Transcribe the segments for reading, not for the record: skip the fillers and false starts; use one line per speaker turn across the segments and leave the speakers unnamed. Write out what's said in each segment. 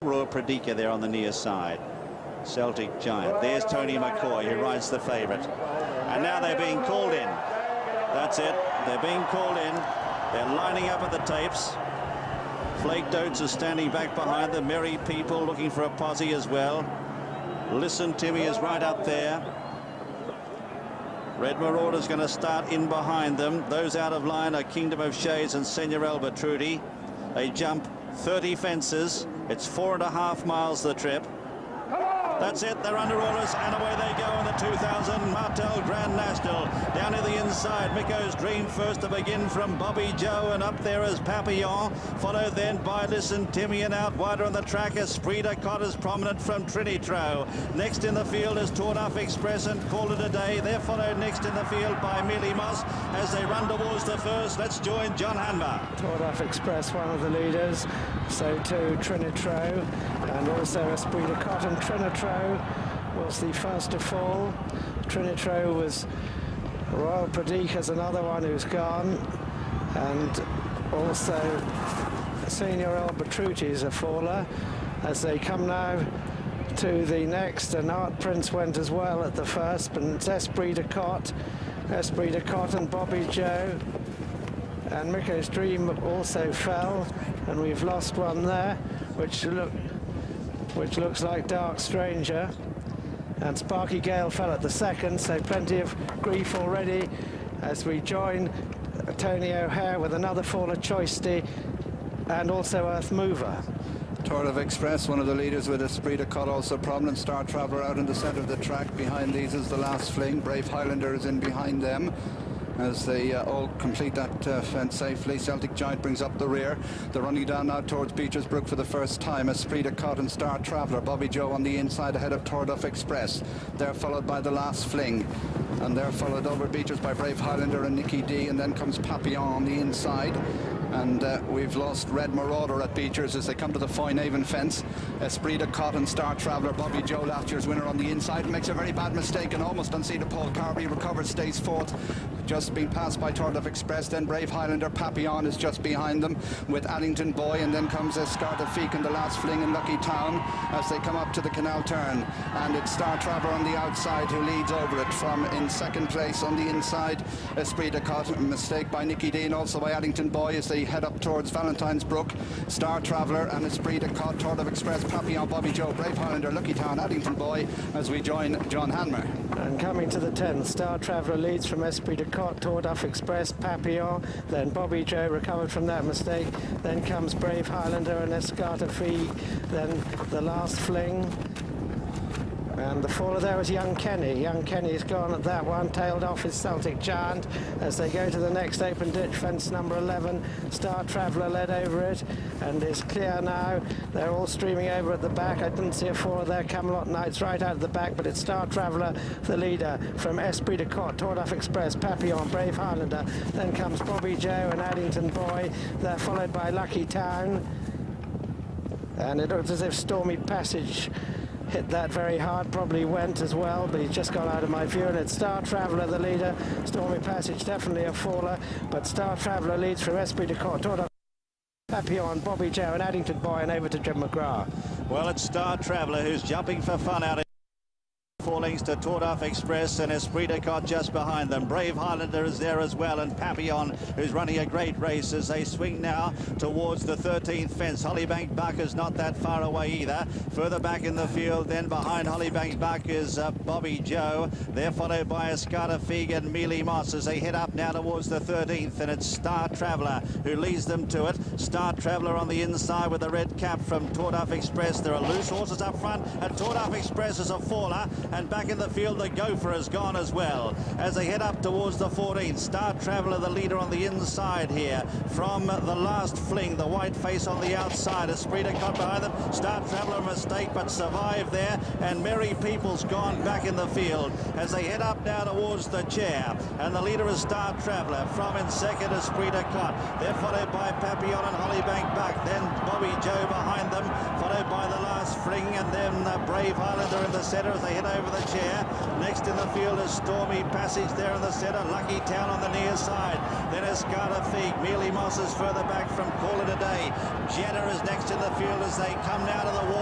Pradika there on the near side. Celtic Giant. There's Tony McCoy, who rides the favourite. And now they're being called in. That's it. They're being called in. They're lining up at the tapes. Flake Dotes is standing back behind the Merry People, looking for a posse as well. Listen Timmy is right up there. Red Marauder's going to start in behind them. Those out of line are Kingdom of Shades and Senor Albatruti. They jump 30 fences. It's 4.5 miles the trip. That's it, they're under orders, and away they go in the 2000 Martell Grand National. Down to the inside, Miko's Dream first to begin from Bobby Joe, and up there is Papillon, followed then by Listen Timmy, and out wider on the track Esprit de Cot is prominent from Trinitro. Next in the field is Tourduff Express and Call It a Day. They're followed next in the field by Mealy Moss as they run towards the first. Let's join John Hanmer.
Tourduff Express, one of the leaders, so too Trinitro, and also Esprit de Cot and Trinitro was the first to fall. Trinitro was Royal Pradika's another one who's gone, and also Senor Albatruti is a faller. As they come now to the next, and Art Prince went as well at the first, but it's Esprit de Cot and Bobby Joe, and Miko's Dream also fell, and we've lost one there, which looks like Dark Stranger, and Sparky Gale fell at the second, so plenty of grief already as we join Tony O'Hare with another faller, Choisty, and also Earth Mover.
Tourduff Express, one of the leaders with Esprit de Cot, also prominent. Star Traveller out in the centre of the track. Behind these is the Last Fling. Brave Highlander is in behind them as they all complete that fence safely. Celtic Giant brings up the rear. They're running down now towards Beecher's Brook for the first time. Esprit de Cot and Star Traveller. Bobby Joe on the inside ahead of Tourduff Express. They're followed by the Last Fling, and they're followed over Beecher's by Brave Highlander and Nicky D, and then comes Papillon on the inside. And we've lost Red Marauder at Beecher's as they come to the Foynaven fence. Esprit de Cot and Star Traveller. Bobby Joe, last year's winner, on the inside, makes a very bad mistake and almost unseated Paul Carby. Recovers, stays fourth, just being passed by Tourduff Express. Then Brave Highlander. Papillon is just behind them with Addington Boy, and then comes Escarta Feek and the Last Fling in Lucky Town as they come up to the canal turn. And it's Star Traveller on the outside who leads over it from in second place on the inside. Esprit de Cot, a mistake by Nicky D and also by Addington Boy as they head up towards Valentine's Brook. Star Traveller and Esprit de Cot, Tourduff Express, Papillon, Bobby Joe, Brave Highlander, Lucky Town, Addington Boy as we join John Hanmer.
And coming to the 10th, Star Traveller leads from Esprit de Cot, Tourduff Express, Papillon, then Bobby Joe recovered from that mistake, then comes Brave Highlander and Escarta Fee, then the Last Fling. And the faller there was Young Kenny. Young Kenny's gone at that one, tailed off his Celtic Giant as they go to the next open ditch, fence number 11. Star Traveller led over it and is clear now. They're all streaming over at the back. I didn't see a faller there. Camelot Knights right out of the back, but it's Star Traveller, the leader, from Esprit de Cot, Tourduff Express, Papillon, Brave Highlander. Then comes Bobby Joe and Addington Boy. They're followed by Lucky Town. And it looks as if Stormy Passage hit that very hard, probably went as well, but he's just gone out of my view, and it's Star Traveller, the leader. Stormy Passage definitely a faller, but Star Traveller leads from Esprit de Cot, Tourduff, Papillon, Bobby Joe and Addington Boy, and over to Jim McGrath.
Well, it's Star Traveller who's jumping for fun out of 4 lengths to Tourduff Express, and Esprit de Cot just behind them. Brave Highlander is there as well, and Papillon, who's running a great race as they swing now towards the 13th fence. Hollybank Buck is not that far away either. Further back in the field, then behind Hollybank Buck is Bobby Joe. They're followed by Escarta Feig and Mealy Moss as they head up now towards the 13th, and it's Star Traveller who leads them to it. Star Traveller on the inside with the red cap from Tourduff Express. There are loose horses up front, and Tourduff Express is a faller. And back in the field, the Gopher has gone as well as they head up towards the 14th. Star Traveller, the leader on the inside here from the Last Fling. The white face on the outside. Esprit de Cot behind them. Star Traveller, a mistake, but survived there. And Merry People's gone back in the field as they head up now towards the chair. And the leader is Star Traveller. From in second, Esprit de Cot. They're followed by Papillon and Hollybank Buck. Then Bobby Joe behind them, followed by the Last Fling, and then Brave Highlander in the centre as they head over the chair. Next in the field is Stormy Passage there in the centre. Lucky Town on the near side. Then Escarta Feig. Mealy Moss is further back from Call It a Day. Jenner is next in the field as they come now to the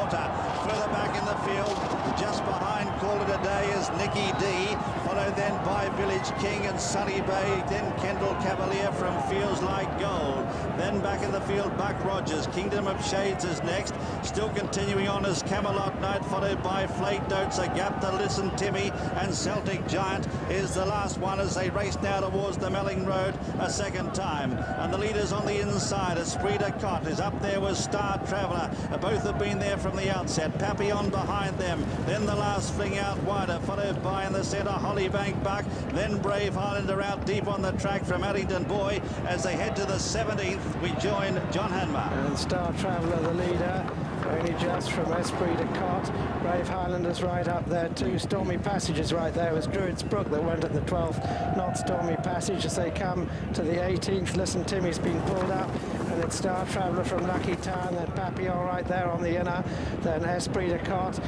in the field. Just behind Call It a Day is Nicky D, followed then by Village King and Sunny Bay, then Kendall Cavalier from Feels Like Gold. Then back in the field, Buck Rogers. Kingdom of Shades is next. Still continuing on as Camelot Knight, followed by Flake Notes, A Gap to Listen Timmy, and Celtic Giant is the last one as they race now towards the Melling Road a second time. And the leaders on the inside, Esprit de Cotte is up there with Star Traveller. Both have been there from the outset. Papillon behind them. Then the last fling out wider, followed by in the centre Hollybank Buck. Then Brave Highlander out deep on the track from Addington Boy. As they head to the 17th, we join John Hanmer.
And Star Traveller, the leader, only just from Esprit de Cotte. Brave Highlanders right up there too. Stormy Passage is right there. It was Druids Brook that went at the 12th, not Stormy Passage. As they come to the 18th, Listen Timmy's been pulled up, and it's Star Traveller from Lucky Town, then Papillon right there on the inner, then Esprit de Cotte,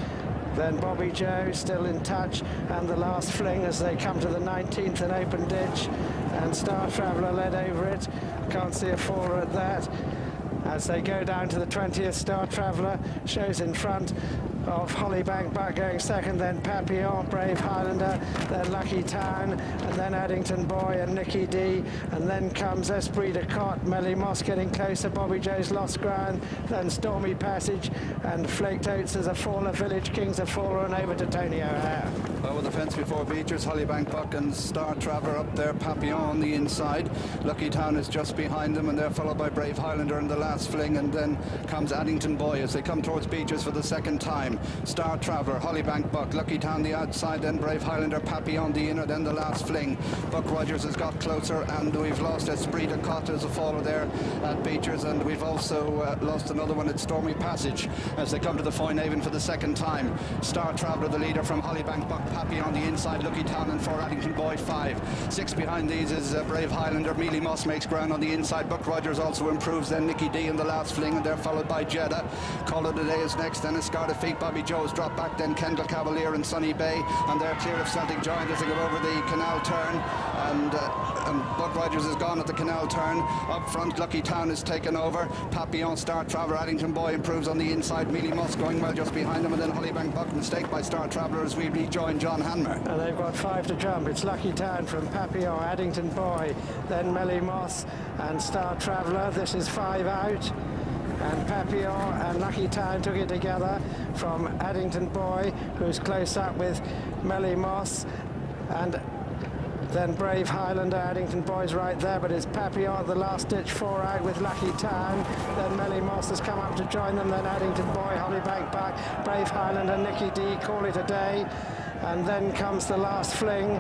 then Bobby Joe still in touch, and the last fling as they come to the 19th, an open ditch, and Star Traveller led over it. Can't see a faller at that. As they go down to the 20th, Star Traveller shows in front of Hollybank Buck going second, then Papillon, Brave Highlander, then Lucky Town, and then Addington Boy and Nicky D, and then comes Esprit de Cotte, Melly Moss getting closer, Bobby Joe's lost ground, then Stormy Passage, and Flaked Oats as a faller, Village King's a faller, and over to Tony O'Hare.
Well, with the fence before Beechers, Hollybank Buck and Star Traveller up there, Papillon on the inside. Lucky Town is just behind them, and they're followed by Brave Highlander in the last fling, and then comes Addington Boy as they come towards Beechers for the second time. Star Traveller, Hollybank Buck, Lucky Town the outside, then Brave Highlander, Papillon the inner, then the last fling. Buck Rogers has got closer, and we've lost Esprit de Cotte as a faller there at Beechers, and we've also lost another one at Stormy Passage as they come to the Foynehaven for the second time. Star Traveller, the leader from Hollybank Buck, Papillon the inside, Lucky Town and 4 Addington Boy 5. 6 behind these is Brave Highlander. Mealy Moss makes ground on the inside. Buck Rogers also improves, then Nicky D in the last fling, and they're followed by Jeddah. Call It a Day is next, then Escarda Feet, Bobby Joe's drop back, then Kendall Cavalier and Sunny Bay, and they're clear of Celtic Giant as they go over the canal turn, and Buck Rogers is gone at the canal turn. Up front, Lucky Town is taken over. Papillon, Star Traveller, Addington Boy improves on the inside. Mealy Moss going well just behind them, and then Hollybank Buck mistake by Star Traveller as we rejoin John Hanmer.
And they've got 5 to jump. It's Lucky Town from Papillon, Addington Boy, then Melly Moss and Star Traveller. This is 5 out. And Papillon and Lucky Town took it together from Addington Boy, who's close up with Melly Moss, and then Brave Highlander. Addington Boy's right there, but it's Papillon, the last ditch 4 out with Lucky Town. Then Melly Moss has come up to join them, then Addington Boy, Hollybank Buck, Brave Highlander, Nicky D, Call It a Day, and then comes the last fling,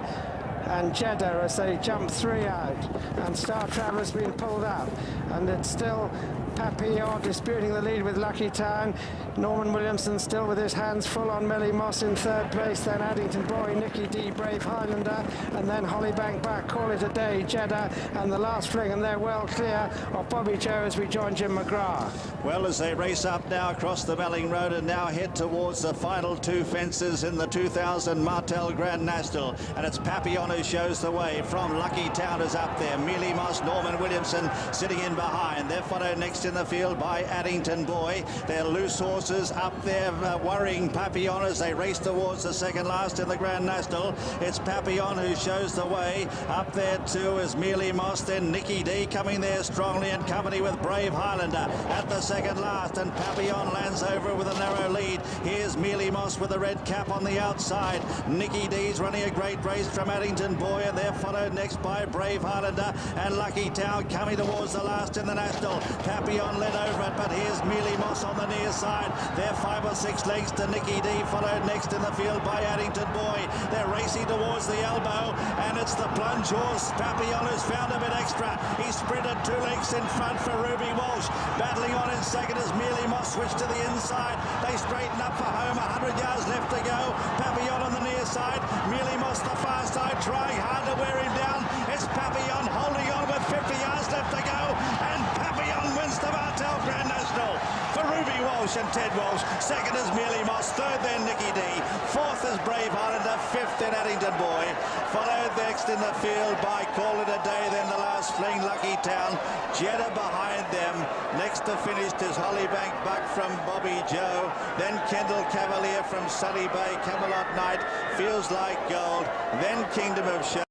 and Jeddah as they jump 3 out, and Star Traveller's been pulled up, and it's still Papillon disputing the lead with Lucky Town. Norman Williamson still with his hands full on Melly Moss in 3rd place, then Addington Boy, Nicky D, Brave Highlander, and then Hollybank Buck, Call It a Day, Jeddah, and the last fling, and they're well clear of Bobby Joe as we join Jim McGrath.
Well, as they race up now across the Melling Road and now head towards the final 2 fences in the 2000 Martell Grand National, and it's Papillon who shows the way from Lucky Town is up there. Mealy Moss, Norman Williamson sitting in behind. They're followed next in the field by Addington Boy. They're loose horses up there worrying Papillon as they race towards the second last in the Grand National. It's Papillon who shows the way. Up there too is Mealy Moss, then Nicky D coming there strongly in company with Brave Highlander at the second last, and Papillon lands over with a narrow lead. Here's Mealy Moss with a red cap on the outside. Nicky D's running a great race from Addington Boy, and they're followed next by Brave Highlander and Lucky Town coming towards the last in the National. Papillon led over it, but here's Mealy Moss on the near side. They're 5 or 6 lengths to Nicky D, followed next in the field by Addington Boy. They're racing towards the elbow, and it's the plunge horse Papillon who's found a bit extra. He sprinted 2 lengths in front for Ruby Walsh. Battling on in second as Mealy Moss switched to the inside. They straighten up for home, 100 yards left to go. Papillon on the near side, Mealy Moss the far side, trying hard to wear him down. It's Papillon holding on with 50 yards left to go, and Papillon wins the Martell Grand National. for Ruby Walsh and Ted Walsh. Second is Mealy Moss. Third then Nicky D. Fourth is Brave Highlander. Fifth in Addington Boy. Followed next in the field by Call It a Day. Then the last fling, Lucky Town. Jetta behind them. Next to finished is Hollybank Buck from Bobby Joe. Then Kendall Cavalier from Sunny Bay. Camelot Knight, Feels Like Gold. Then Kingdom of Show.